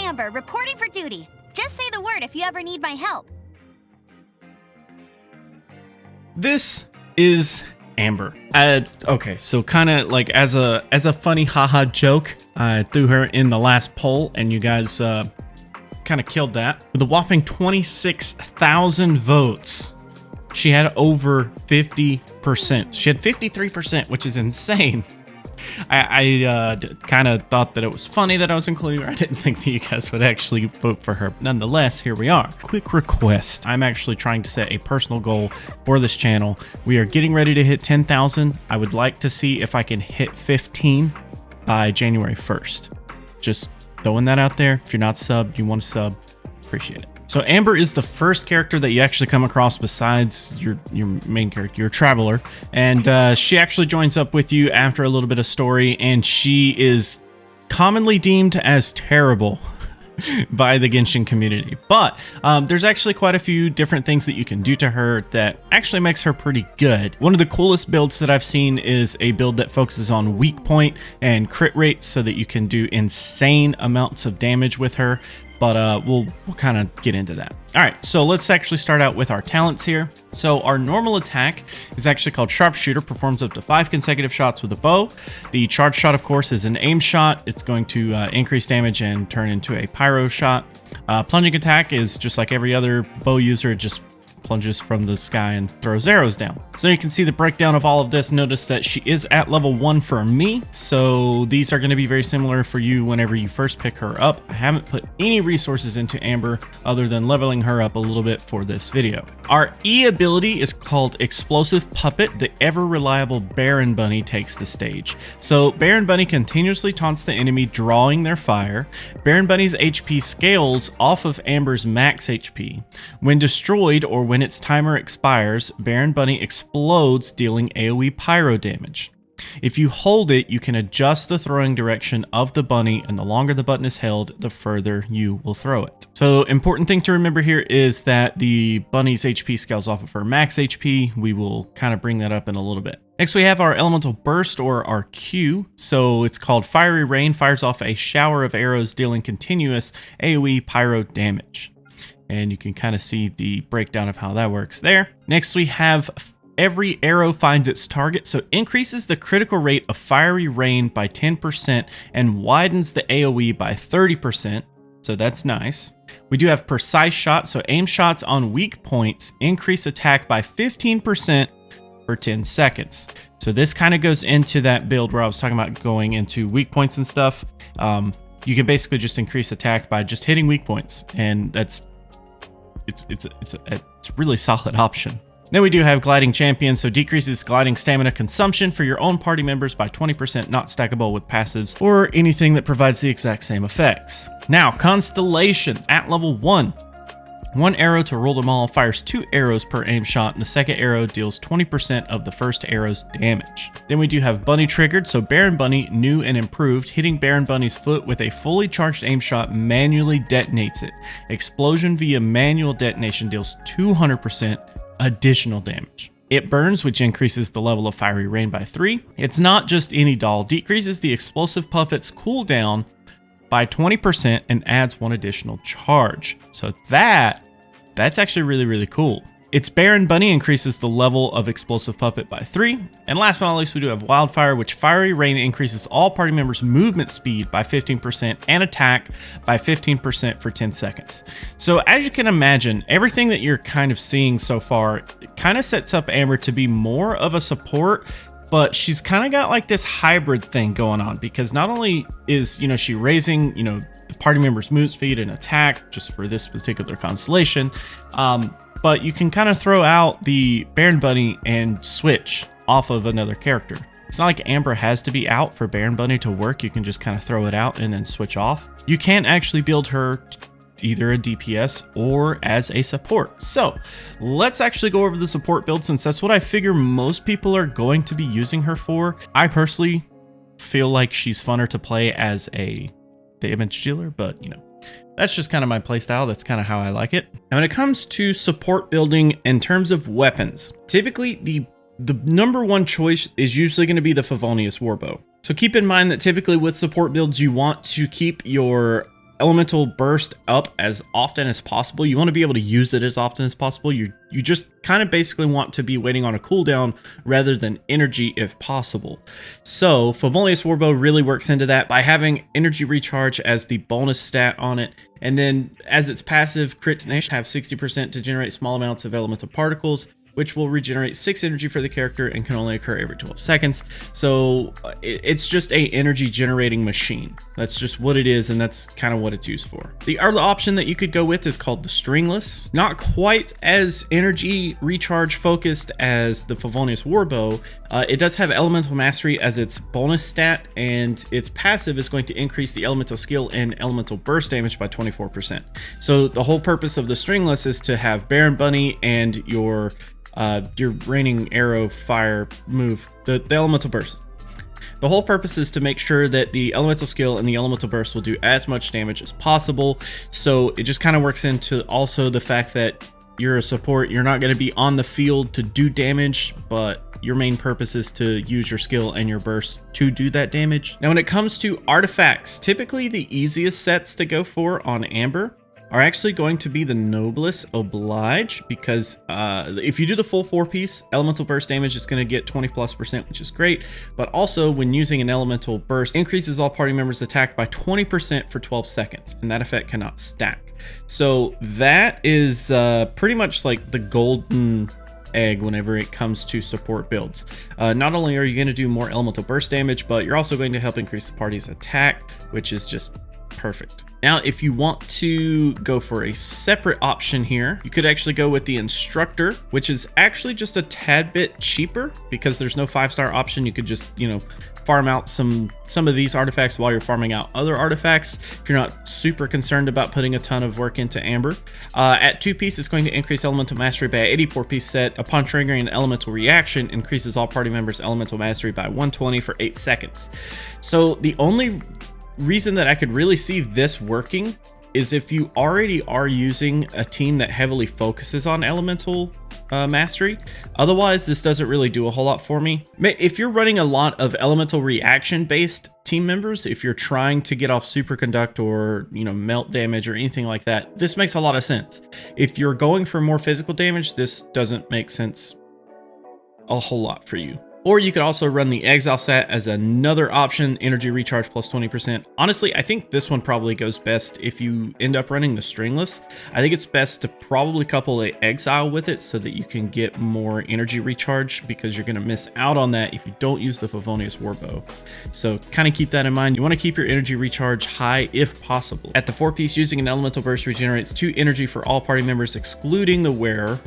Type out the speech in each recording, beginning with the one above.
Amber, reporting for duty. Just say the word if you ever need my help. This is Amber. Okay, so kind of like as a funny haha joke, I threw her in the last poll, and you guys kind of killed that with a whopping 26,000 votes. She had over 50%. She had 53%, which is insane. I kind of thought that it was funny that I was including her. I didn't think that you guys would actually vote for her. Nonetheless, here we are. Quick request. I'm actually trying to set a personal goal for this channel. We are getting ready to hit 10,000. I would like to see if I can hit 15 by January 1st. Just throwing that out there. If you're not subbed, you want to sub, appreciate it. So Amber is the first character that you actually come across besides your main character, your traveler, and she actually joins up with you after a little bit of story, and she is commonly deemed as terrible by the Genshin community. But there's actually quite a few different things that you can do to her that actually makes her pretty good. One of the coolest builds that I've seen is a build that focuses on weak point and crit rate so that you can do insane amounts of damage with her. But we'll kind of get into that. All right, so let's actually start out with our talents here. So our normal attack is actually called Sharpshooter, performs up to 5 consecutive shots with a bow. The charge shot, of course, is an aim shot. It's going to increase damage and turn into a pyro shot. Plunging attack is just like every other bow user, it just plunges from the sky and throws arrows down. So you can see the breakdown of all of this. Notice that she is at level 1 for me, so these are going to be very similar for you whenever you first pick her up. I haven't put any resources into Amber other than leveling her up a little bit for this video. Our E ability is called Explosive Puppet. The ever-reliable Baron Bunny takes the stage. So Baron Bunny continuously taunts the enemy, drawing their fire. Baron Bunny's HP scales off of Amber's max HP. When destroyed or when its timer expires, Baron Bunny explodes, dealing AoE pyro damage. If you hold it, you can adjust the throwing direction of the bunny, and the longer the button is held, the further you will throw it. So important thing to remember here is that the bunny's HP scales off of her max HP. We will kind of bring that up in a little bit. Next, we have our Elemental Burst, or our Q. So it's called Fiery Rain, fires off a shower of arrows, dealing continuous AoE pyro damage. And you can kind of see the breakdown of how that works there. Next, we have Every Arrow Finds Its Target, so increases the critical rate of Fiery Rain by 10% and widens the AoE by 30%, so that's nice. We do have Precise Shot, so aim shots on weak points increase attack by 15% for 10 seconds. So this kind of goes into that build where I was talking about going into weak points and stuff. You can basically just increase attack by just hitting weak points, and it's a really solid option. Then we do have Gliding Champion, so decreases gliding stamina consumption for your own party members by 20%, not stackable with passives or anything that provides the exact same effects. Now, Constellations at level 1. One arrow to rule them all, fires 2 arrows per aim shot, and the second arrow deals 20% of the first arrow's damage. Then we do have Bunny Triggered, so Baron Bunny, new and improved, hitting Baron Bunny's foot with a fully charged aim shot manually detonates it. Explosion via manual detonation deals 200% additional damage. It burns, which increases the level of Fiery Rain by 3. It's not just any doll, decreases the Explosive Puppet's cooldown by 20% and adds 1 additional charge. So that's actually really cool. Its Baron Bunny increases the level of Explosive Puppet by 3. And last but not least, we do have Wildfire, which Fiery Rain increases all party members' movement speed by 15% and attack by 15% for 10 seconds. So as you can imagine, everything that you're kind of seeing so far kind of sets up Amber to be more of a support, but she's kind of got like this hybrid thing going on, because not only is, she raising, the party members' move speed and attack just for this particular constellation, but you can kind of throw out the Baron Bunny and switch off of another character. It's not like Amber has to be out for Baron Bunny to work. You can just kind of throw it out and then switch off. You can actually build her either a DPS or as a support. So let's actually go over the support build, since that's what I figure most people are going to be using her for. I personally feel like she's funner to play as a damage dealer, but that's just kind of my playstyle. That's kind of how I like it. And when it comes to support building in terms of weapons, typically the number one choice is usually going to be the Favonius Warbow. So keep in mind that typically with support builds, you want to keep your elemental burst up as often as possible. You want to be able to use it as often as possible. You just kind of basically want to be waiting on a cooldown rather than energy if possible. So Favonius Warbow really works into that by having energy recharge as the bonus stat on it. And then as its passive, crits have 60% to generate small amounts of elemental particles, which will regenerate 6 energy for the character and can only occur every 12 seconds. So it's just a energy generating machine. That's just what it is, and that's kind of what it's used for. The other option that you could go with is called the Stringless. Not quite as energy recharge focused as the Favonius Warbow. It does have Elemental Mastery as its bonus stat, and its passive is going to increase the elemental skill and elemental burst damage by 24%. So the whole purpose of the Stringless is to have Baron Bunny and your raining arrow fire move, the elemental burst. The whole purpose is to make sure that the elemental skill and the elemental burst will do as much damage as possible. So it just kind of works into also the fact that you're a support, you're not going to be on the field to do damage, but your main purpose is to use your skill and your burst to do that damage. Now when it comes to artifacts, typically the easiest sets to go for on Amber are actually going to be the Noblesse Oblige, because if you do the full 4-piece, elemental burst damage is going to get 20+%, which is great. But also, when using an elemental burst, increases all party members' attack by 20% for 12 seconds, and that effect cannot stack. So that is pretty much like the golden egg whenever it comes to support builds. Not only are you going to do more elemental burst damage, but you're also going to help increase the party's attack, which is just perfect. Now, if you want to go for a separate option here, you could actually go with the Instructor, which is actually just a tad bit cheaper because there's no 5-star option. You could just, farm out some of these artifacts while you're farming out other artifacts if you're not super concerned about putting a ton of work into Amber. At 2-piece, it's going to increase Elemental Mastery by 84-piece set. Upon triggering an Elemental Reaction, increases all party members' Elemental Mastery by 120 for 8 seconds. So the only reason that I could really see this working is if you already are using a team that heavily focuses on elemental mastery. Otherwise, this doesn't really do a whole lot for me. If you're running a lot of elemental reaction based team members, if you're trying to get off superconduct or melt damage or anything like that, this makes a lot of sense. If you're going for more physical damage, this doesn't make sense a whole lot for you. Or you could also run the Exile set as another option, energy recharge plus 20%. Honestly, I think this one probably goes best if you end up running the Stringless. I think it's best to probably couple a Exile with it so that you can get more energy recharge, because you're going to miss out on that if you don't use the Favonius Warbow. So kind of keep that in mind. You want to keep your energy recharge high if possible. At the 4-piece, using an Elemental Burst regenerates 2 energy for all party members excluding the wearer,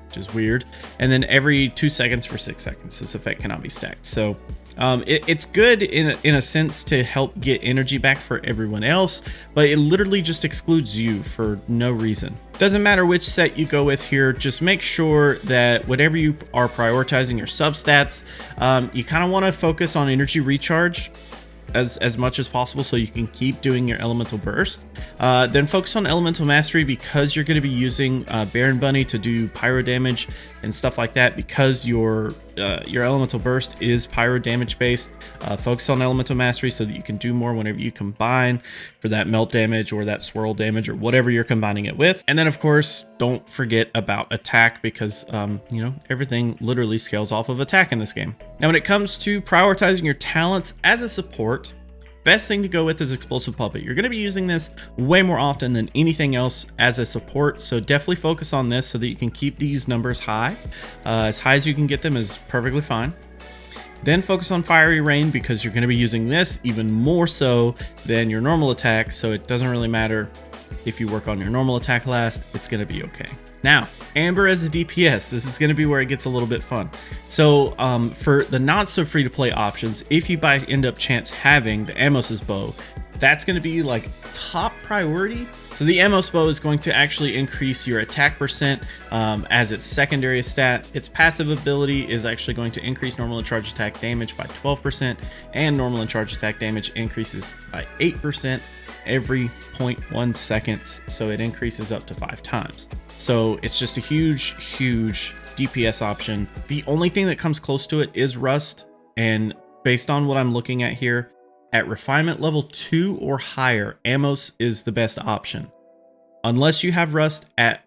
which is weird, and then every 2 seconds for 6 seconds. This effect cannot be stacked. So it's good in a sense to help get energy back for everyone else, but it literally just excludes you for no reason. Doesn't matter which set you go with here, just make sure that whatever you are prioritizing your substats, you kind of want to focus on energy recharge as much as possible so you can keep doing your elemental burst. Then focus on elemental mastery because you're going to be using Baron Bunny to do pyro damage and stuff like that, because your elemental burst is pyro damage based. Focus on elemental mastery so that you can do more whenever you combine for that melt damage or that swirl damage or whatever you're combining it with. And then of course, don't forget about attack, because everything literally scales off of attack in this game. Now when it comes to prioritizing your talents as a support, best thing to go with is Explosive Puppet. You're going to be using this way more often than anything else as a support, so definitely focus on this so that you can keep these numbers high. As high as you can get them is perfectly fine. Then focus on Fiery Rain, because you're going to be using this even more so than your normal attack, so it doesn't really matter if you work on your normal attack last, it's going to be okay. Now, Amber as a DPS, this is going to be where it gets a little bit fun. So for the not so free to play options, if you by end up chance having the Amos's bow, that's going to be like top priority. So the Amos bow is going to actually increase your attack percent as its secondary stat. Its passive ability is actually going to increase normal and charge attack damage by 12%, and normal and charge attack damage increases by 8% every 0.1 seconds. So it increases up to 5 times. So it's just a huge DPS option. The only thing that comes close to it is Rust, and based on what I'm looking at here, at refinement level 2 or higher, Amos is the best option. Unless you have Rust at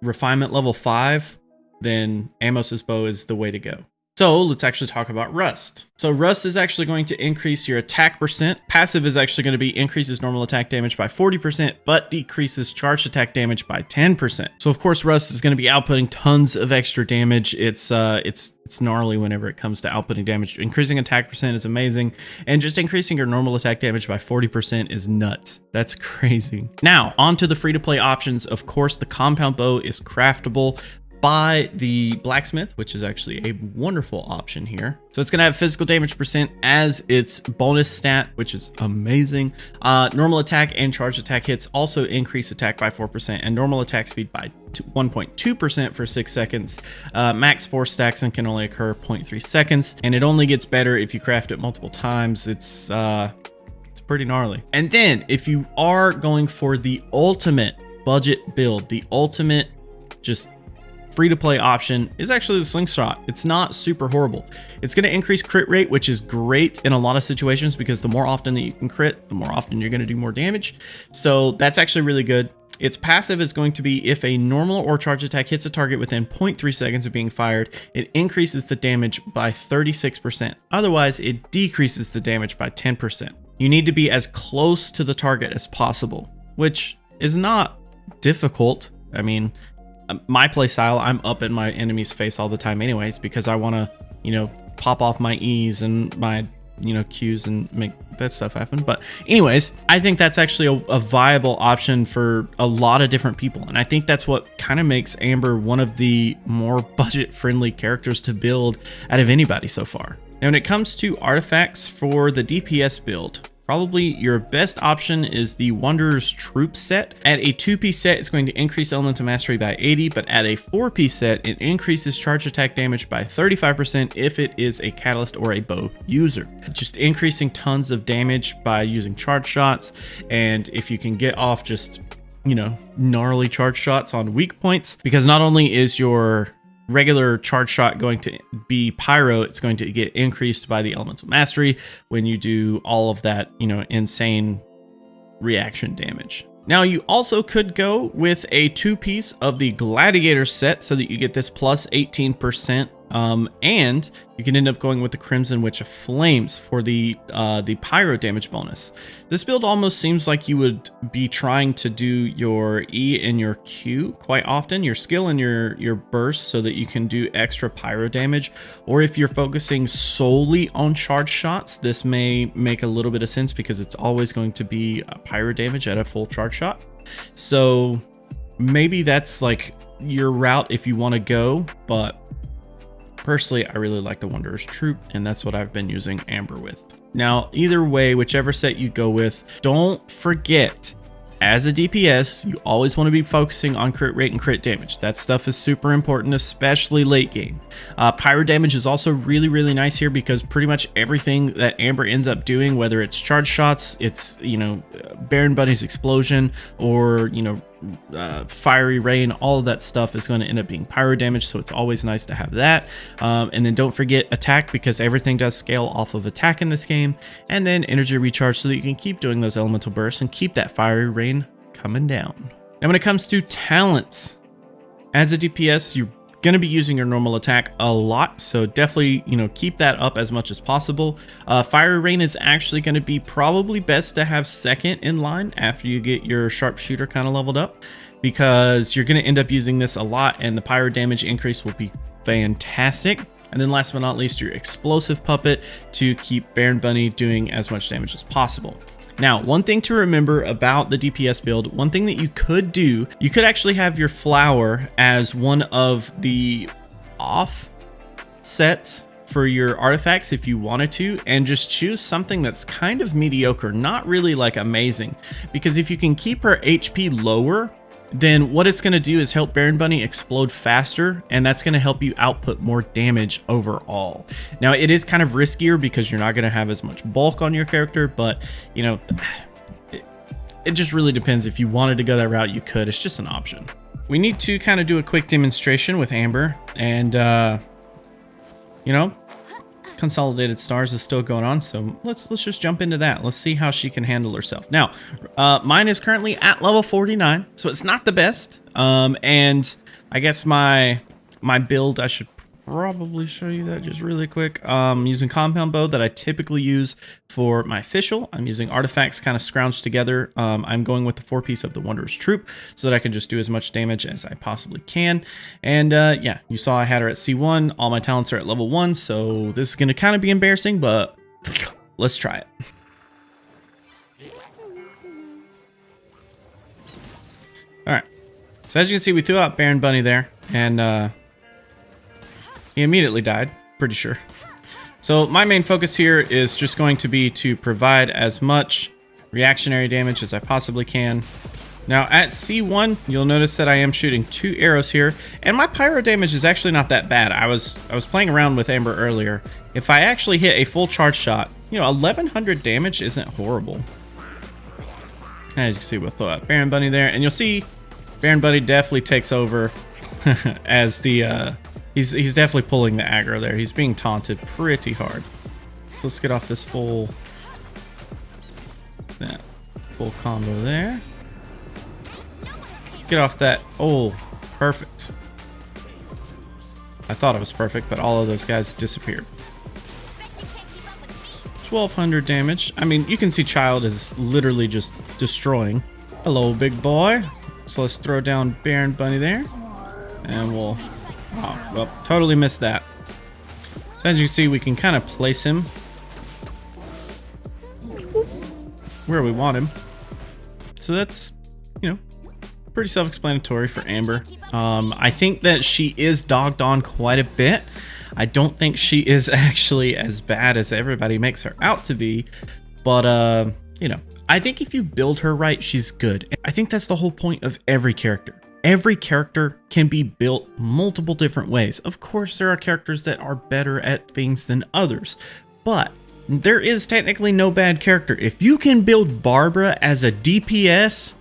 refinement level 5, then Amos's bow is the way to go. So let's actually talk about Rust. So Rust is actually going to increase your attack percent. Passive is actually going to be increases normal attack damage by 40%, but decreases charged attack damage by 10%. So of course, Rust is going to be outputting tons of extra damage. It's gnarly whenever it comes to outputting damage. Increasing attack percent is amazing, and just increasing your normal attack damage by 40% is nuts. That's crazy. Now, on to the free-to-play options. Of course, the compound bow is craftable by the blacksmith, which is actually a wonderful option here. So it's going to have physical damage percent as its bonus stat, which is amazing. Normal attack and charged attack hits also increase attack by 4% and normal attack speed by 1.2% for 6 seconds. Max 4 stacks and can only occur 0.3 seconds. And it only gets better if you craft it multiple times. It's pretty gnarly. And then if you are going for the ultimate budget build, the ultimate just free-to-play option is actually the slingshot. It's not super horrible. It's going to increase crit rate, which is great in a lot of situations because the more often that you can crit, the more often you're going to do more damage. So that's actually really good. Its passive is going to be if a normal or charge attack hits a target within 0.3 seconds of being fired, it increases the damage by 36%. Otherwise, it decreases the damage by 10%. You need to be as close to the target as possible, which is not difficult. I mean, my play style, I'm up in my enemy's face all the time anyways, because I want to, you know, pop off my E's and my, you know, Q's and make that stuff happen. But anyways, I think that's actually a viable option for a lot of different people. And I think that's what kind of makes Amber one of the more budget friendly characters to build out of anybody so far. Now, when it comes to artifacts for the DPS build, probably your best option is the Wanderer's Troop set. At a 2P set, it's going to increase Elemental Mastery by 80, but at a 4P set, it increases charge attack damage by 35% if it is a Catalyst or a bow user. Just increasing tons of damage by using charge shots, and if you can get off just, you know, gnarly charge shots on weak points, because not only is your regular charge shot going to be pyro, it's going to get increased by the elemental mastery when you do all of that, you know, insane reaction damage. Now, you also could go with a 2-piece of the Gladiator set so that you get this plus 18%. And you can end up going with the Crimson Witch of Flames for the pyro damage bonus. This build almost seems like you would be trying to do your E and your Q quite often, your skill and your burst, so that you can do extra pyro damage. Or if you're focusing solely on charge shots, this may make a little bit of sense because it's always going to be a pyro damage at a full charge shot. So maybe that's like your route if you want to go, but personally, I really like the Wanderer's Troop, and that's what I've been using Amber with. Now, either way, whichever set you go with, don't forget, as a DPS, you always want to be focusing on crit rate and crit damage. That stuff is super important, especially late game. Pyro damage is also really, really nice here because pretty much everything that Amber ends up doing, whether it's charge shots, it's, you know, Baron Bunny's explosion, or, you know, fiery rain, all of that stuff is going to end up being pyro damage, so it's always nice to have that. And then don't forget attack, because everything does scale off of attack in this game, and then energy recharge so that you can keep doing those elemental bursts and keep that fiery rain coming down. Now, when it comes to talents, as a DPS, you're going to be using your normal attack a lot, so definitely, you know, keep that up as much as possible. Fire Rain is actually going to be probably best to have second in line after you get your sharpshooter kind of leveled up, because you're going to end up using this a lot, and the pyro damage increase will be fantastic. And then last but not least, your explosive puppet to keep Baron Bunny doing as much damage as possible. Now, one thing to remember about the DPS build, one thing that you could do, you could actually have your flower as one of the off sets for your artifacts if you wanted to, and just choose something that's kind of mediocre, not really like amazing, because if you can keep her HP lower, then what it's going to do is help Baron Bunny explode faster, and that's going to help you output more damage overall. Now, it is kind of riskier because you're not going to have as much bulk on your character, but, you know, it just really depends. If you wanted to go that route, you could. It's just an option. We need to kind of do a quick demonstration with Amber, and, you know, Consolidated Stars is still going on, so let's just jump into that. Let's see how she can handle herself. Now, mine is currently at level 49, so it's not the best. And I guess my build, I should probably show you that just really quick. Using compound bow that I typically use for my official. I'm using artifacts kind of scrounged together. I'm going with the 4-piece of the Wanderer's Troop so that I can just do as much damage as I possibly can. And yeah, you saw I had her at C1. All my talents are at level 1, so this is going to kind of be embarrassing, but let's try it. All right, so as you can see, we threw out Baron Bunny there, and he immediately died, pretty sure. So my main focus here is just going to be to provide as much reactionary damage as I possibly can. Now at C1, you'll notice that I am shooting 2 arrows here, and my pyro damage is actually not that bad. I was playing around with Amber earlier. If I actually hit a full charge shot, you know, 1100 damage isn't horrible. As you can see, we'll throw out Baron Bunny there, and you'll see Baron Bunny definitely takes over as the He's definitely pulling the aggro there. He's being taunted pretty hard. So let's get off this full combo there. Get off that. Oh, perfect. I thought it was perfect, but all of those guys disappeared. 1200 damage. I mean, you can see Child is literally just destroying. Hello, big boy. So let's throw down Baron Bunny there. And we'll... Oh, well, totally missed that. So as you see, we can kind of place him where we want him. So that's, you know, pretty self-explanatory for Amber. I think that she is dogged on quite a bit. I don't think she is actually as bad as everybody makes her out to be. But, you know, I think if you build her right, she's good. I think that's the whole point of every character. Every character can be built multiple different ways. Of course, there are characters that are better at things than others, but there is technically no bad character. If you can build Barbara as a DPS,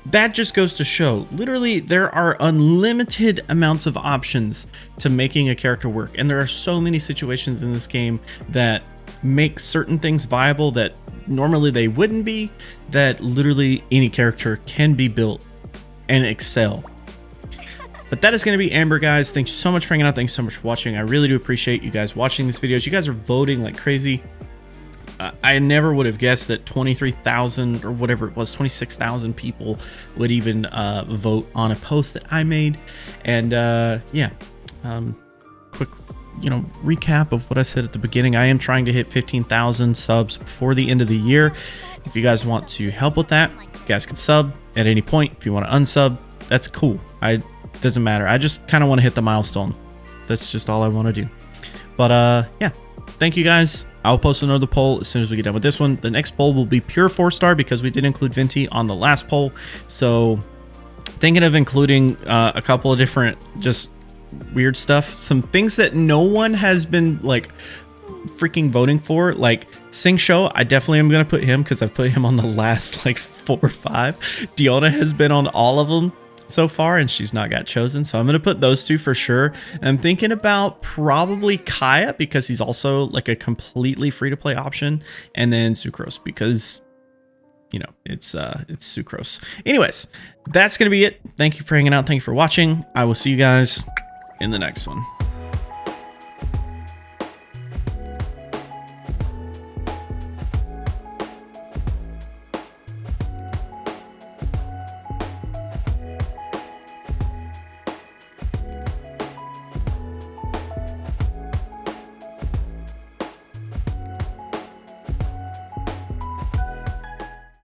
that just goes to show, literally, there are unlimited amounts of options to making a character work. And there are so many situations in this game that make certain things viable that normally they wouldn't be, that literally any character can be built and excel. But that is going to be Amber, guys. Thanks so much for hanging out. Thanks so much for watching. I really do appreciate you guys watching these videos. You guys are voting like crazy. I never would have guessed that 23,000 or whatever it was, 26,000 people would even vote on a post that I made. And yeah, quick, you know, recap of what I said at the beginning. I am trying to hit 15,000 subs before the end of the year. If you guys want to help with that, you guys can sub at any point. If you want to unsub, that's cool. Doesn't matter. I just kind of want to hit the milestone. That's just all I want to do. But yeah, thank you guys. I'll post another poll as soon as we get done with this one. The next poll will be pure 4-star because we did include Venti on the last poll. So thinking of including a couple of different just weird stuff, some things that no one has been like freaking voting for, like Sing Show. I definitely am gonna put him because I've put him on the last like 4 or 5. Diona has been on all of them so far and she's not got chosen, so I'm gonna put those 2 for sure. And I'm thinking about probably Kaya because he's also like a completely free-to-play option, and then Sucrose because, you know, it's Sucrose. Anyways, that's gonna be it. Thank you for hanging out. Thank you for watching. I will see you guys in the next one.